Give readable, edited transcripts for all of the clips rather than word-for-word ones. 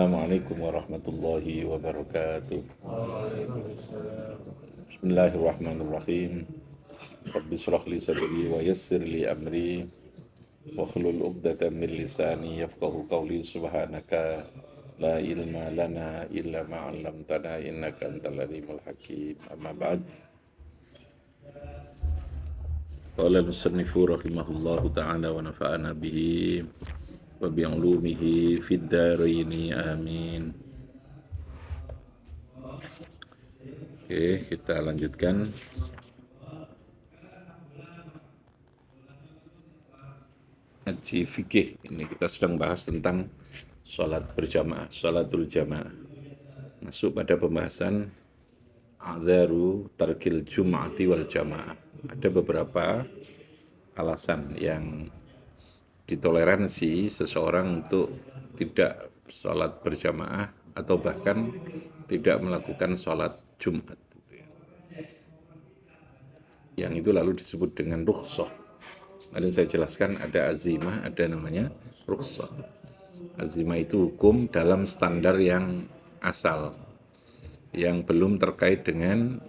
Assalamualaikum warahmatullahi wabarakatuh. Bismillahirrahmanirrahim. Rabbi shrah li sadri wa yassir li amri wa hlul 'uqdatam min lisani yafqahu qawli. Subhanaka la ilma lana illa ma 'allamtana innaka antal alimul hakim. Amma ba'd. Qala al-musannifu rahimahullahu ta'ala wa nafa'ana bihi wa bi'ulumihi fid dharaini amin. Oke, kita lanjutkan. Ngaji fikih. Ini kita sedang bahas tentang sholat berjamaah, sholatul jamaah. Masuk pada pembahasan a'dzaru tarkil jum'ati wal jamaah. Ada beberapa alasan yang ditoleransi seseorang untuk tidak sholat berjamaah atau bahkan tidak melakukan sholat Jumat. Yang itu lalu disebut dengan rukhsah. Ada saya jelaskan, ada azimah, ada namanya rukhsah. Azimah itu hukum dalam standar yang asal, yang belum terkait dengan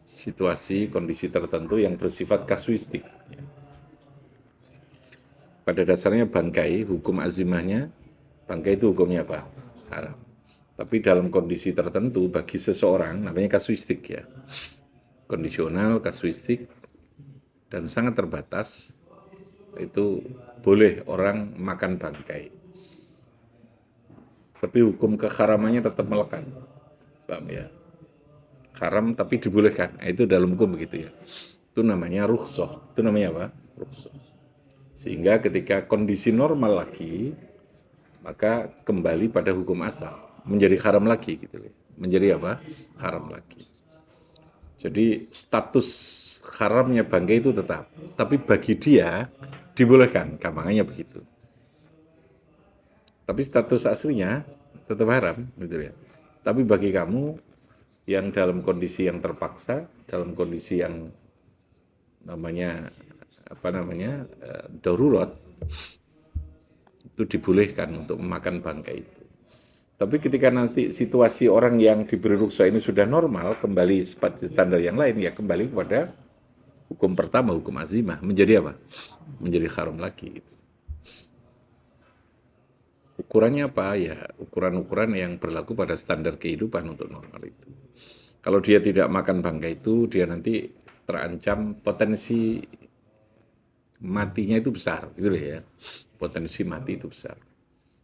situasi, kondisi tertentu yang bersifat kasuistik. Pada dasarnya bangkai, hukum azimahnya, bangkai itu hukumnya apa? Haram. Tapi dalam kondisi tertentu bagi seseorang, namanya kasuistik ya. Kondisional, kasuistik, dan sangat terbatas, itu boleh orang makan bangkai. Tapi hukum keharamannya tetap melekat. Paham ya? Haram tapi dibolehkan. Nah, itu dalam hukum begitu ya. Itu namanya rukhsah. Itu namanya apa? Rukhsah. Sehingga ketika kondisi normal lagi, maka kembali pada hukum asal, menjadi haram lagi gitu. Menjadi apa? Haram lagi. Jadi status haramnya bangkai itu tetap, tapi bagi dia dibolehkan, gampangannya begitu. Tapi status aslinya tetap haram gitu ya. Tapi bagi kamu yang dalam kondisi yang terpaksa, dalam kondisi yang namanya darurat, itu dibolehkan untuk memakan bangkai itu. Tapi ketika nanti situasi orang yang diberi rukhsah ini sudah normal, kembali seperti standar yang lain, ya kembali kepada hukum pertama, hukum azimah. Menjadi apa? Menjadi haram lagi. Ukurannya apa? Ya ukuran-ukuran yang berlaku pada standar kehidupan untuk normal itu. Kalau dia tidak makan bangkai itu, dia nanti terancam potensi matinya itu besar, gitu ya. Potensi mati itu besar.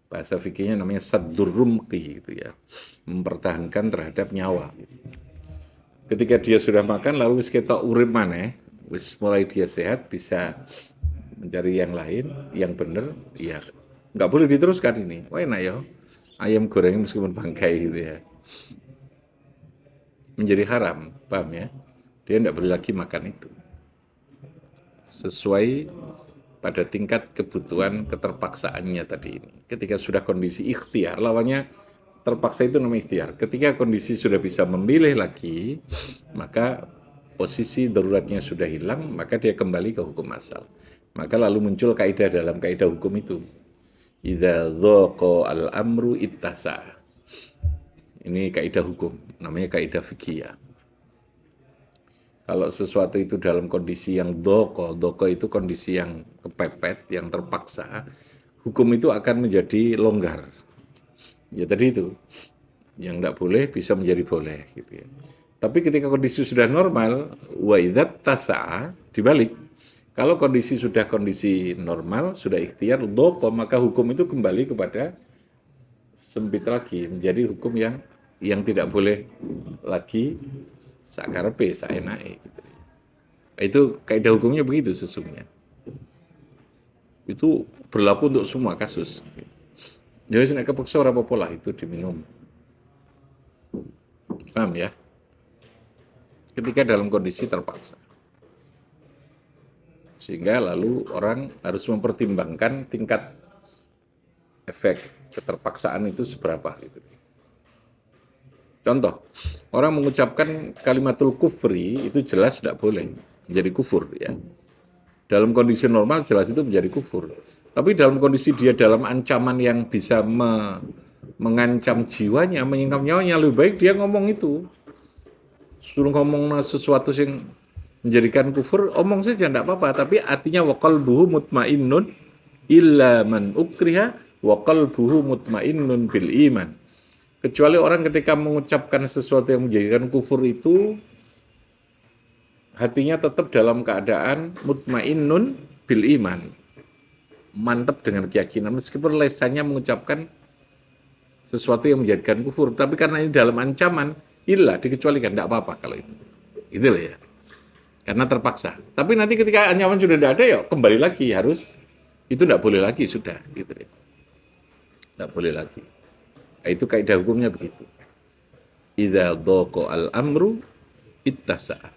Bahasa fikihnya namanya saddur rumqi gitu ya. Mempertahankan terhadap nyawa gitu. Ketika dia sudah makan lalu wis ketok urip maneh, wis mulai dia sehat, bisa mencari yang lain, yang benar, ya nggak boleh diteruskan ini. Wah enak ya. Ayam goreng meskipun bangkai gitu ya. Menjadi haram, paham ya? Dia tidak boleh lagi makan itu. Sesuai pada tingkat kebutuhan keterpaksaannya tadi ini. Ketika sudah kondisi ikhtiar, lawannya terpaksa itu namanya ikhtiar. Ketika kondisi sudah bisa memilih lagi, maka posisi daruratnya sudah hilang, maka dia kembali ke hukum asal. Maka lalu muncul kaidah dalam kaidah hukum itu. Idza dhaqa al-amru ittasa. Ini kaidah hukum, namanya kaidah fikih ya. Kalau sesuatu itu dalam kondisi yang doko itu kondisi yang kepepet, yang terpaksa, hukum itu akan menjadi longgar. Ya tadi itu, yang tidak boleh bisa menjadi boleh. Gitu ya. Tapi ketika kondisi sudah normal, wa idzat tasa'a, dibalik. Kalau kondisi sudah kondisi normal, sudah ikhtiar, doko, maka hukum itu kembali kepada sempit lagi, menjadi hukum yang tidak boleh lagi sakarepe, saenake gitu. Itu kaidah hukumnya begitu sesungguhnya. Itu berlaku untuk semua kasus. Jadi nek kepeksa ora apa-apa lah itu diminum. Paham ya? Ketika dalam kondisi terpaksa. Sehingga lalu orang harus mempertimbangkan tingkat efek keterpaksaan itu seberapa gitu. Contoh, orang mengucapkan kalimatul kufri itu jelas tidak boleh menjadi kufur ya. Dalam kondisi normal jelas itu menjadi kufur. Tapi dalam kondisi dia dalam ancaman yang bisa mengancam jiwanya, menyingkap nyawanya, lebih baik dia ngomong itu. Suruh ngomong sesuatu yang menjadikan kufur, omong saja tidak apa-apa. Tapi artinya wa qalbuhu mutmainnun illa man ukriha wa qalbuhu mutmainnun bil iman. Kecuali orang ketika mengucapkan sesuatu yang menjadikan kufur itu, hatinya tetap dalam keadaan mutmainnun bil iman. Mantap dengan keyakinan, meskipun lesannya mengucapkan sesuatu yang menjadikan kufur. Tapi karena ini dalam ancaman, ilah dikecualikan, tidak apa-apa kalau itu. Itulah ya. Karena terpaksa. Tapi nanti ketika ancaman sudah tidak ada, ya kembali lagi harus. Itu tidak boleh lagi, sudah. Gitu ya. Tidak boleh lagi. Nah, itu kaidah hukumnya begitu. Idza dhaqa al-amru ittasa'a.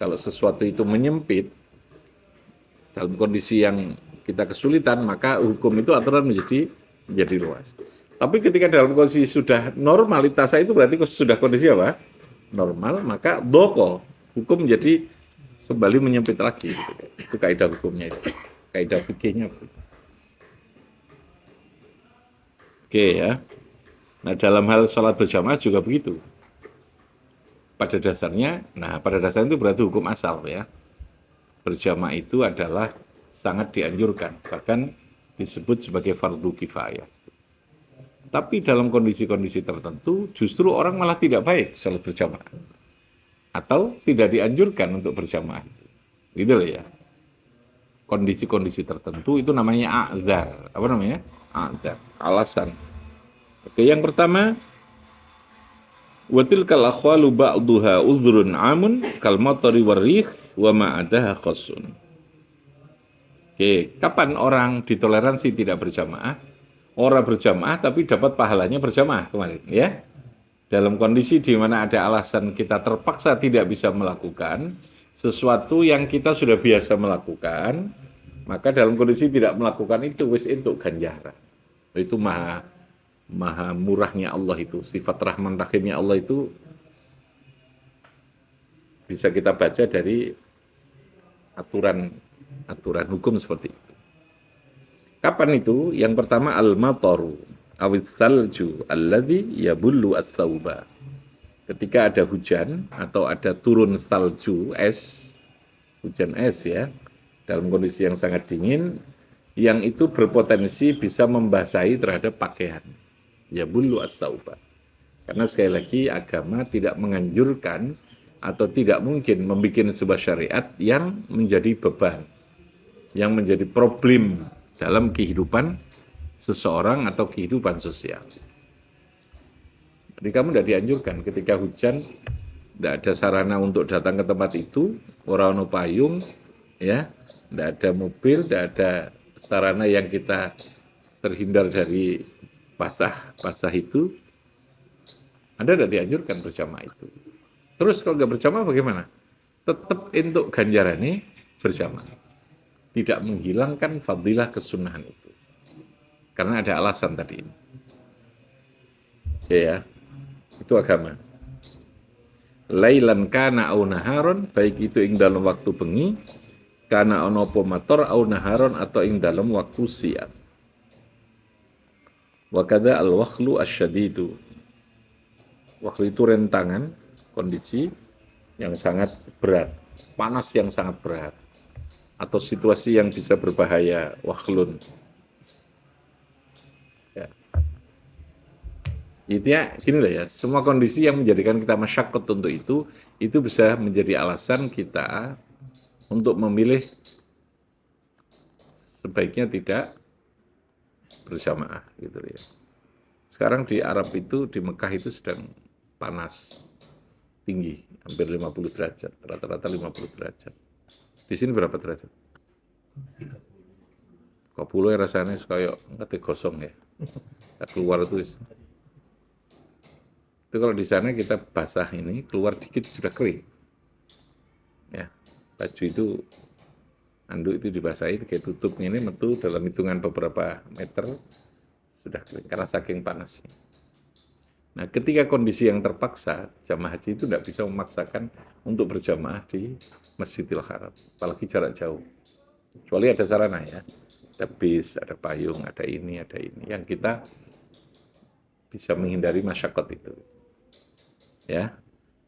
Kalau sesuatu itu menyempit, dalam kondisi yang kita kesulitan, maka hukum itu aturan menjadi luas. Tapi ketika dalam kondisi sudah normalitas itu berarti sudah kondisi apa? Normal, maka doko hukum menjadi kembali menyempit lagi. Itu kaidah hukumnya itu. Kaidah fikihnya. Oke ya. Nah, dalam hal sholat berjamaah juga begitu. Pada dasarnya itu berarti hukum asal ya. Berjamaah itu adalah sangat dianjurkan, bahkan disebut sebagai fardu kifayah. Tapi dalam kondisi-kondisi tertentu, justru orang malah tidak baik sholat berjamaah. Atau tidak dianjurkan untuk berjamaah. Gitu loh ya. Kondisi-kondisi tertentu itu namanya a'dzar. Apa namanya? A'dzar. Alasan. Oke, yang pertama, watilkal akhwalu ba'duha udhrun amun kal matari warrih wa ma'adaha khosun. Oke, kapan orang ditoleransi tidak berjamaah? Orang berjamaah tapi dapat pahalanya berjamaah kemarin ya. Dalam kondisi di mana ada alasan kita terpaksa tidak bisa melakukan sesuatu yang kita sudah biasa melakukan, maka dalam kondisi tidak melakukan itu wis itu ganjaran. Itu maha murahnya Allah itu, sifat rahman rahimnya Allah itu bisa kita baca dari aturan hukum seperti itu. Kapan itu? Yang pertama al-mataru awis salju alladhi yabullu as-sauba. Ketika ada hujan atau ada turun salju, es, hujan es ya, dalam kondisi yang sangat dingin, yang itu berpotensi bisa membasahi terhadap pakaian. Yabullu as-sauba. Karena sekali lagi agama tidak menganjurkan atau tidak mungkin membuat sebuah syariat yang menjadi beban, yang menjadi problem dalam kehidupan seseorang atau kehidupan sosial. Jadi kamu tidak dianjurkan ketika hujan, tidak ada sarana untuk datang ke tempat itu, orang payung, ya, tidak ada mobil, tidak ada sarana yang kita terhindar dari basah itu. Anda tidak dianjurkan berjamaah itu. Terus kalau nggak berjamaah bagaimana? Tetap untuk ganjaran ini berjamaah. Tidak menghilangkan fadilah kesunahan itu. Karena ada alasan tadi ini. Ya, itu agama. Lailan kana au naharon, baik itu ing dalam waktu bengi, kana ono apa mator au naharon atau ing dalam waktu siang. Wa kadza al-wakhlu asyadidu. Waktu itu rentangan, kondisi yang sangat berat, panas yang sangat berat, atau situasi yang bisa berbahaya, wakhlun. Ya. Intinya gini lah ya, semua kondisi yang menjadikan kita masyaqqat untuk itu bisa menjadi alasan kita untuk memilih sebaiknya tidak berjamaah gitu ya. Sekarang di Arab itu, di Mekah itu sedang panas tinggi, hampir 50 derajat, rata-rata 50 derajat. Di sini berapa derajat? 30 ya rasanya kayak nggak gosong ya. Keluar itu. Itu kalau di sana kita basah ini, keluar dikit sudah kering. Ya, baju itu, anduk itu dibasahi, kayak tutupnya ini metu dalam hitungan beberapa meter, sudah kering, karena saking panasnya. Nah, ketika kondisi yang terpaksa, jamaah haji itu tidak bisa memaksakan untuk berjamaah di Masjidil Haram, apalagi jarak jauh. Kecuali ada sarana ya, ada bis, ada payung, ada ini, yang kita bisa menghindari masyarakat itu. Ya,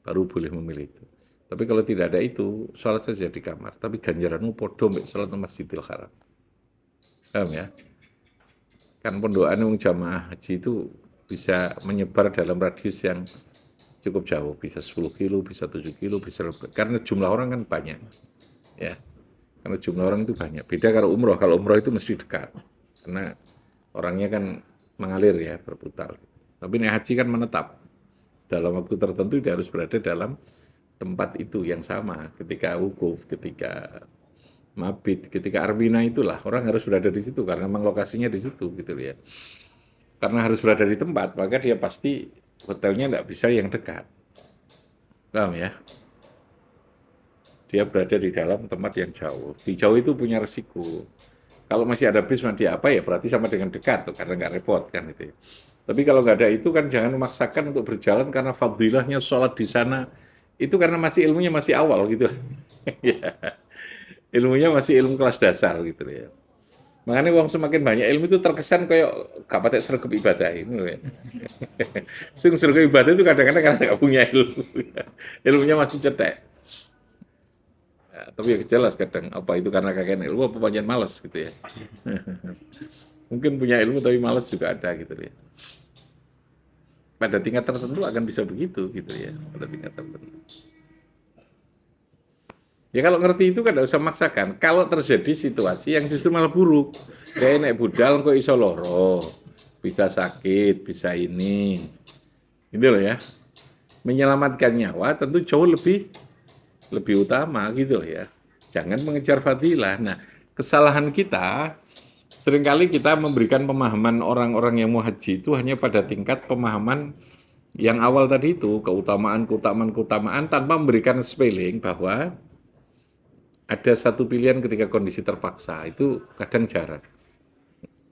baru boleh memilih itu. Tapi kalau tidak ada itu, sholat saja di kamar. Tapi ganjaranmu podo mbek sholat di Masjidil Haram. Paham ya? Kan pondokan wong jamaah haji itu bisa menyebar dalam radius yang cukup jauh, bisa 10 kilo, bisa 7 kilo, bisa lebih. Karena jumlah orang kan banyak. Ya, karena jumlah orang itu banyak. Beda kalau umroh itu mesti dekat. Karena orangnya kan mengalir ya, berputar. Tapi naik haji kan menetap. Dalam waktu tertentu dia harus berada dalam tempat itu yang sama. Ketika wukuf, ketika mabit, ketika arbina itulah orang harus berada di situ karena memang lokasinya di situ gitu ya. Karena harus berada di tempat, maka dia pasti hotelnya tidak bisa yang dekat. Paham ya? Dia berada di dalam tempat yang jauh. Di jauh itu punya resiko. Kalau masih ada bis nanti apa ya berarti sama dengan dekat tuh karena nggak repot kan itu. Tapi kalau nggak ada itu kan jangan memaksakan untuk berjalan karena fadilahnya sholat di sana itu karena masih ilmunya masih awal gitu. Ya, ilmunya masih ilmu kelas dasar gitu ya. Makanya uang semakin banyak ilmu itu terkesan kayak gak patek sergap ibadah ini. Ya. Sing sergap ibadah itu kadang-kadang karena nggak punya ilmu. Ilmunya masih cetek. Ya, tapi ya jelas kadang apa itu karena kakek ilmu apa panjang malas gitu ya. Mungkin punya ilmu tapi malas juga ada gitu ya. Pada tingkat tertentu akan bisa begitu gitu ya, pada tingkat tertentu. Ya kalau ngerti itu kan tidak usah maksakan. Kalau terjadi situasi yang justru malah buruk, kayak naik budal kok iso loro, bisa sakit, bisa ini, gitu loh ya. Menyelamatkan nyawa tentu jauh lebih utama gitu loh ya. Jangan mengejar fadilah. Nah, kesalahan kita seringkali kita memberikan pemahaman orang-orang yang mau haji itu hanya pada tingkat pemahaman yang awal tadi itu, keutamaan tanpa memberikan spelling bahwa ada satu pilihan ketika kondisi terpaksa, itu kadang jarang.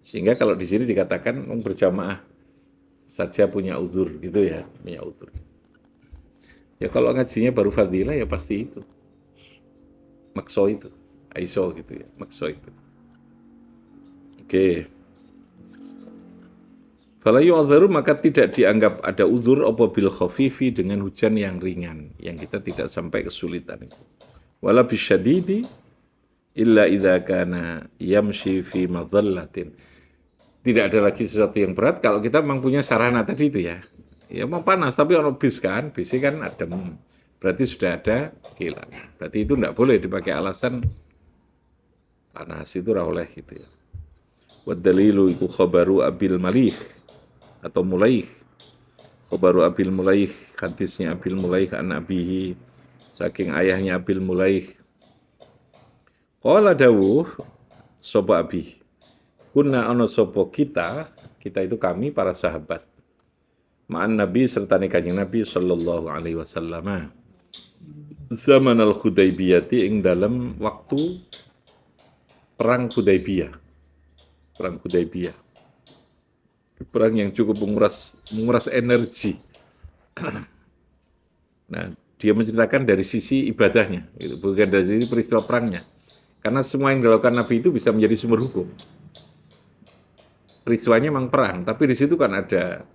Sehingga kalau di sini dikatakan berjamaah saja punya udzur gitu ya, punya udzur. Ya kalau ngajinya baru fadilah ya pasti itu. Makso itu, aiso gitu ya, makso itu. Oke. Fala yu'adzaru maka tidak dianggap ada uzur apa bil khafifi dengan hujan yang ringan yang kita tidak sampai kesulitan itu. Wala bisyadidi illa idza kana yamshi fi madhallatin. Tidak ada lagi sesuatu yang berat kalau kita memang punya sarana tadi itu ya. Ya mau panas tapi ono bis kan adem. Berarti sudah ada kilat. Berarti itu tidak boleh dipakai alasan panas itu ora oleh gitu ya. Wa dalilu iku khabaru abil malih atau mulaih. Khabaru abil mulaih hadisnya abil mulaih an abihi saking ayahnya abil mulaih. Qala dawuh sapa abi. Kunna ana sapa kita itu kami para sahabat. Ma'an Nabi serta kanjeng Nabi sallallahu alaihi wasallam. Zaman al-Hudaybiyah ing dalam waktu perang Hudaybiyah. Perang Hudaybiyah. Perang yang cukup menguras energi. Nah, dia menceritakan dari sisi ibadahnya, gitu. Bukan dari sisi peristiwa perangnya. Karena semua yang dilakukan Nabi itu bisa menjadi sumber hukum. Peristiwanya memang perang, tapi di situ kan ada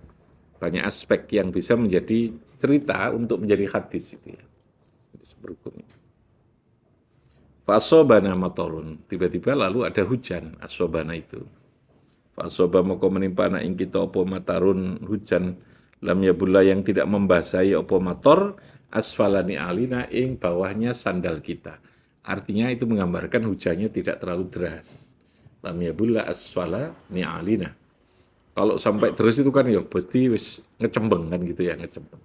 banyak aspek yang bisa menjadi cerita untuk menjadi hadis itu ya. Sumber hukumnya. Fasobana matorun, tiba-tiba lalu ada hujan, asobana itu. Fasoba moko menimpa anak ing kita opo matarun hujan lam yabulla yang tidak membasahi opo mator asfalani alina ing bawahnya sandal kita. Artinya itu menggambarkan hujannya tidak terlalu deras. Lam yabulla asfalani alina. Kalau sampai deras itu kan ya berarti wis ngecembeng kan gitu ya, ngecembeng.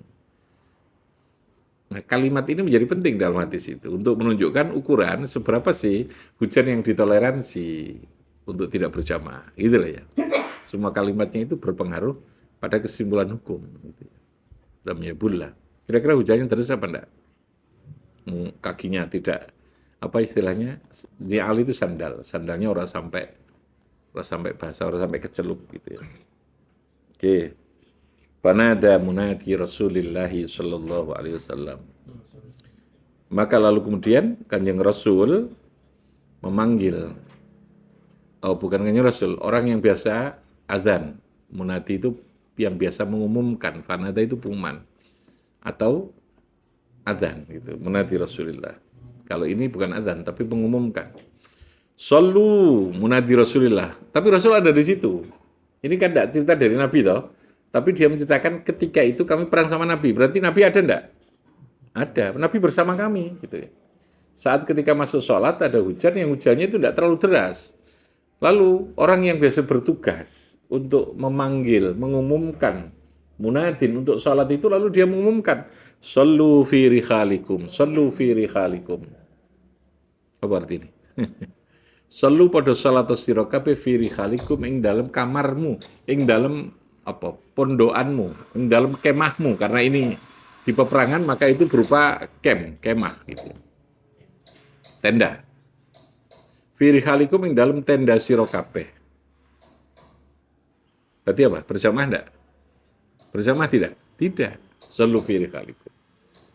Nah, kalimat ini menjadi penting dalam hadis itu untuk menunjukkan ukuran seberapa sih hujan yang ditoleransi untuk tidak berjamaah, gitu lah ya. Semua kalimatnya itu berpengaruh pada kesimpulan hukum. Gitu. Dalam yabulla. Kira-kira hujannya terus apa enggak? Kakinya tidak, apa istilahnya? Ni'al itu sandal. Sandalnya orang sampai basah, orang sampai kecelup gitu ya. Oke. Fanada munadi Rasulillahi sallallahu alaihi wasallam. Maka lalu kemudian Kanjeng Rasul memanggil, oh bukan Kanjeng Rasul, orang yang biasa adzan. Munadi itu yang biasa mengumumkan. Fanada itu pengumuman atau adzan gitu, munadi Rasulullah. Kalau ini bukan adzan tapi mengumumkan. Sallu munadi Rasulullah. Tapi Rasul ada di situ. Ini kan tidak cerita dari Nabi toh. Tapi dia menceritakan ketika itu kami perang sama Nabi. Berarti Nabi ada enggak? Ada. Nabi bersama kami gitu ya. Saat ketika masuk sholat ada hujan, yang hujannya itu tidak terlalu deras. Lalu orang yang biasa bertugas untuk memanggil, mengumumkan munadin untuk sholat itu, lalu dia mengumumkan sallu fi rikhalikum, sallu fi rikhalikum. Apa artinya? Sallu pada sholat sira kabeh fi rikhalikum, ing dalam kamarmu, ing dalam apa? Pondokanmu, ing dalam kemahmu, karena ini di peperangan maka itu berupa kemah gitu. Tenda. Fi rikhalikum, ing dalam tenda sira kabeh. Berarti apa? Berjamaah enggak? Berjamaah tidak? Tidak. Sallu fi rikhalikum.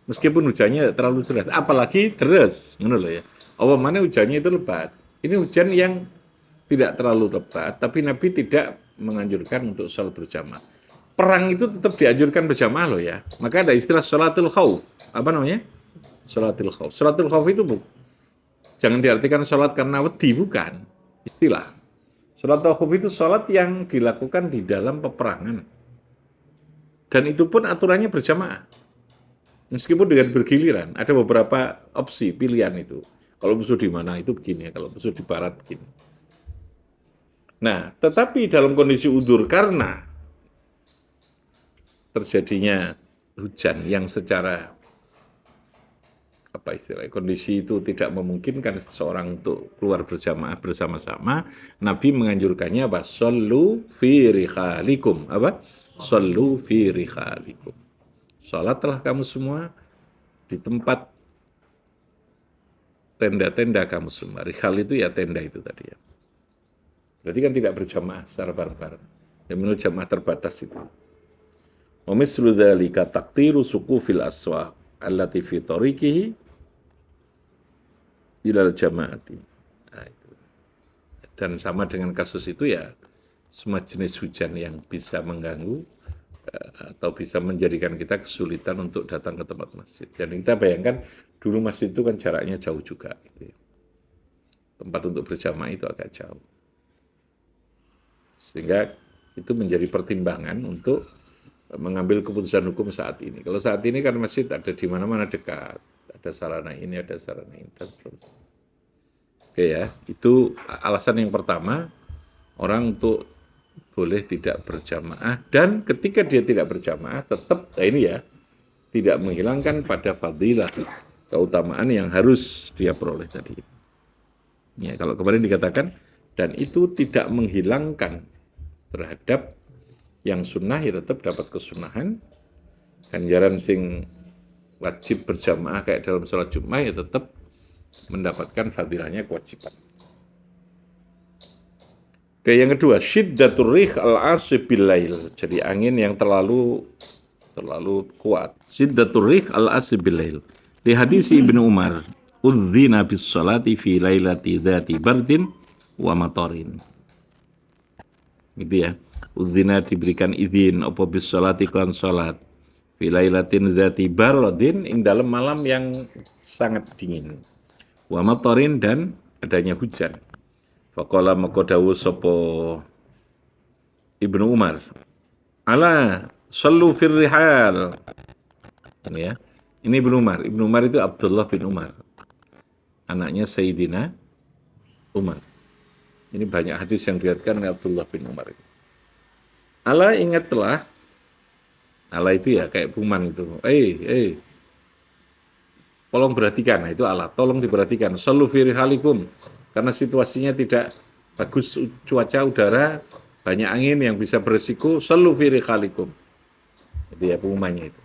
Meskipun hujannya terlalu deras, apalagi deras, ngono lho ya. Apa mana hujannya itu lebat. Ini hujan yang tidak terlalu lebat, tapi Nabi tidak menganjurkan untuk sholat berjamaah. Perang itu tetap dianjurkan berjamaah loh ya. Maka ada istilah sholatul khauf. Apa namanya? Sholatul khauf. Sholatul khauf itu jangan diartikan sholat karena wedi, bukan. Istilah. Sholatul khauf itu sholat yang dilakukan di dalam peperangan. Dan itu pun aturannya berjamaah. Meskipun dengan bergiliran, ada beberapa opsi pilihan itu. Kalau musuh di mana itu begini, kalau musuh di barat begini. Nah, tetapi dalam kondisi udzur karena terjadinya hujan yang secara apa istilahnya, kondisi itu tidak memungkinkan seseorang untuk keluar berjamaah bersama-sama, Nabi menganjurkannya apa? Sallu fi rikhalikum. Apa? Sallu fi rikhalikum. Salatlah kamu semua di tempat tenda-tenda kamu semua. Rikhal itu ya tenda itu tadi ya. Berarti kan tidak berjamaah secara bareng-bareng. Yang menurut jamaah terbatas itu. Wa mislu dzalika taqtiru suqufil aswaq allati fi tariqihi ilal jamaati. Nah, itu. Dan sama dengan kasus itu ya, semua jenis hujan yang bisa mengganggu atau bisa menjadikan kita kesulitan untuk datang ke tempat masjid. Dan kita bayangkan dulu masjid itu kan jaraknya jauh juga. Gitu ya. Tempat untuk berjamaah itu agak jauh. Sehingga itu menjadi pertimbangan untuk mengambil keputusan hukum saat ini. Kalau saat ini kan masjid ada di mana-mana dekat. Ada sarana ini, ada sarana ini, dan seterusnya. Oke ya, itu alasan yang pertama, orang untuk boleh tidak berjamaah, dan ketika dia tidak berjamaah tetap ini ya tidak menghilangkan pada fadilah keutamaan yang harus dia peroleh tadi. Ya, kalau kemarin dikatakan dan itu tidak menghilangkan terhadap yang sunnah, ya tetap dapat kesunahan. Ganjaran sing wajib berjamaah kayak dalam sholat Jumat ya tetap mendapatkan fadilahnya kewajiban. Oke, yang kedua, syiddatur rih al-asib bilail. Jadi angin yang terlalu kuat. Syiddatur rih al-asib bilail. Di hadis Ibnu Umar, udzina bis salati fi lailati dzati bardin wa matarin. Gitu ya. Udzina diberikan izin apa bis salati kan salat fi lailatin dzati bardin, ing dalam malam yang sangat dingin. Wa matarin, dan adanya hujan. Faqala maka dawuh sapa Ibnu Umar, ala sallu fir rihal. Ini ya. Ini Ibnu Umar. Ibnu Umar itu Abdullah bin Umar. Anaknya Sayyidina Umar. Ini banyak hadis yang diriwayatkan oleh Abdullah bin Umar. Ala ingatlah. Ala itu ya kayak buman itu. Tolong perhatikan. Nah, itu ala. Tolong diperhatikan. Sallu fi rihalikum. Karena situasinya tidak bagus, cuaca udara, banyak angin yang bisa beresiko, sallu fi rikhalikum. Jadi ya pengumumannya itu.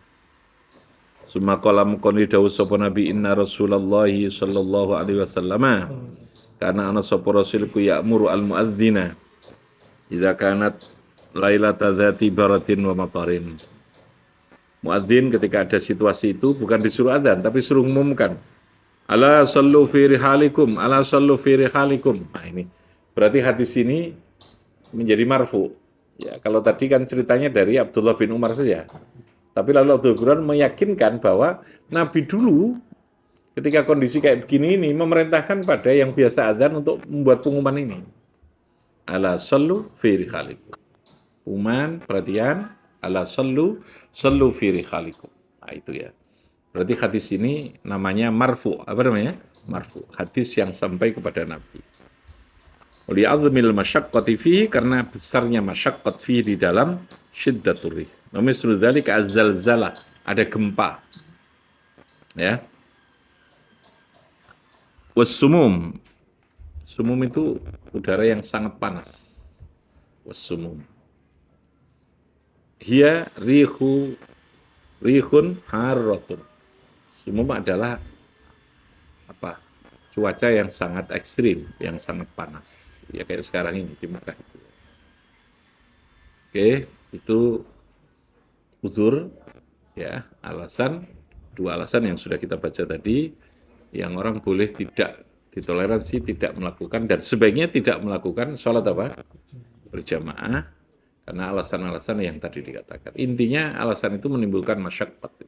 Summa qala mukoni dawuh sapa Nabi inna Rasulullah sallallahu alaihi wasallam karena ana sapa rasulku ya'muru al-muadzina idza kanat lailata dzati baratin wa matarin. Muadzin ketika ada situasi itu bukan disuruh adzan tapi suruh mengumumkan. Ala sallu fi rihalikum, ala sallu fi rihalikum. Nah ini berarti hadis ini menjadi marfu. Ya, kalau tadi kan ceritanya dari Abdullah bin Umar saja. Tapi lalu Abdul Quran meyakinkan bahwa Nabi dulu ketika kondisi kayak begini ini memerintahkan pada yang biasa azan untuk membuat pengumuman ini. Ala sallu fi rikhalikum. Pengumuman, perhatian, ala sallu fi rikhalikum. Nah, itu ya. Berarti hadis ini namanya marfu. Apa namanya? Marfu. Hadis yang sampai kepada Nabi. Li'azmil masyaqqati fihi, karena besarnya masyaqqat fihi di dalam syiddatur rih. Wa mislu dzalika az-zalzalah, ada gempa. Ya. Was-sumum. Sumum itu udara yang sangat panas. Was-sumum. Hiya rihun harratun. Sumum adalah apa? Cuaca yang sangat ekstrim, yang sangat panas. Ya kayak sekarang ini di Mekah. Oke, itu uzur, ya, dua alasan yang sudah kita baca tadi, yang orang boleh tidak ditoleransi, tidak melakukan, dan sebaiknya tidak melakukan sholat apa? Berjamaah, karena alasan-alasan yang tadi dikatakan. Intinya alasan itu menimbulkan masyaqqat,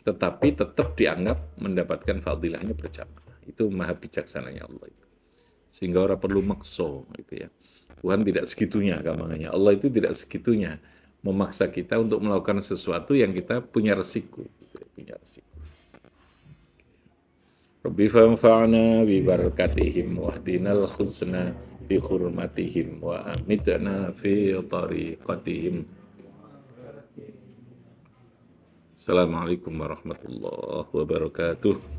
tetapi tetap dianggap mendapatkan fadilahnya berjamaah. Itu maha bijaksananya Allah itu. Sehingga orang perlu makso, gitu ya. Tuhan tidak segitunya gampangnya. Allah itu tidak segitunya memaksa kita untuk melakukan sesuatu yang kita punya resiko. Punya resiko. Rabbi fanfa'na bi barakatihim wahdinal husna bi hurmatihim wa amitna fi tariqatihim. Assalamualaikum warahmatullahi wabarakatuh.